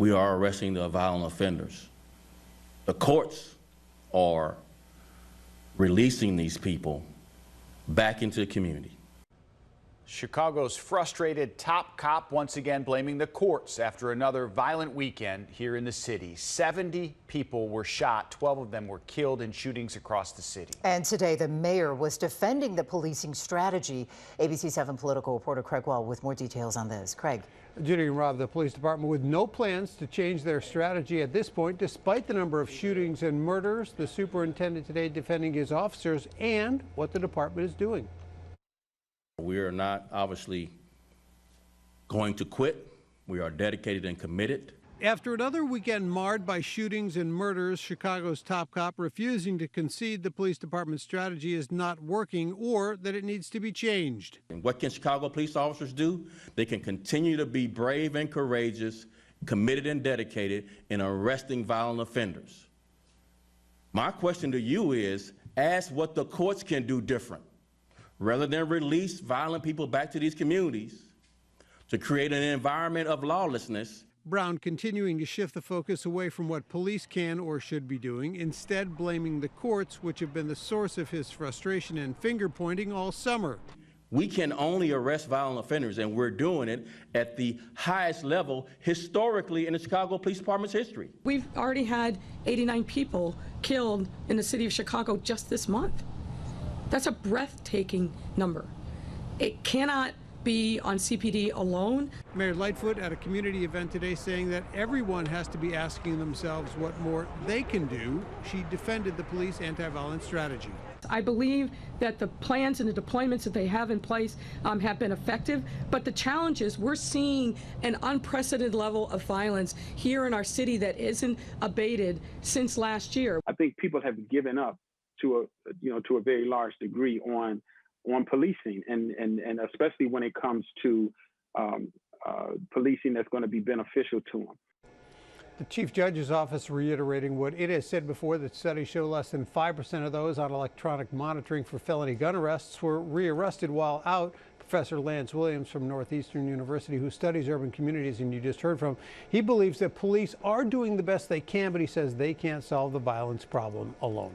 we are arresting the violent offenders. The courts are releasing these people back into the community. Chicago's frustrated top cop once again blaming the courts after another violent weekend here in the city. 70 people were shot, 12 of them were killed in shootings across the city. And today the mayor was defending the policing strategy. ABC7 political reporter Craig Wall with more details on this. Craig. Judy and Rob, the police department with no plans to change their strategy at this point, despite the number of shootings and murders. The superintendent today defending his officers and what the department is doing. We are not obviously going to quit. We are dedicated and committed. After another weekend marred by shootings and murders, Chicago's top cop refusing to concede the police department's strategy is not working or that it needs to be changed. And what can Chicago police officers do? They can continue to be brave and courageous, committed and dedicated in arresting violent offenders. My question to you is, ask what the courts can do different. Rather than release violent people back to these communities to create an environment of lawlessness. Brown continuing to shift the focus away from what police can or should be doing, instead blaming the courts, which have been the source of his frustration and finger-pointing all summer. We can only arrest violent offenders, and we're doing it at the highest level historically in the Chicago Police Department's history. We've already had 89 people killed in the city of Chicago just this month. That's a breathtaking number. It cannot be on CPD alone. Mayor Lightfoot at a community event today saying that everyone has to be asking themselves what more they can do. She defended the police anti-violence strategy. I believe that the plans and the deployments that they have in place have been effective, but the challenge is we're seeing an unprecedented level of violence here in our city that isn't abated since last year. I think people have given up to a very large degree on policing, and especially when it comes to policing that's going to be beneficial to them. The Chief Judge's office reiterating what it has said before, that studies show less than 5% of those on electronic monitoring for felony gun arrests were rearrested while out. Professor Lance Williams from Northeastern University, who studies urban communities, and you just heard from, he believes that police are doing the best they can, but he says they can't solve the violence problem alone.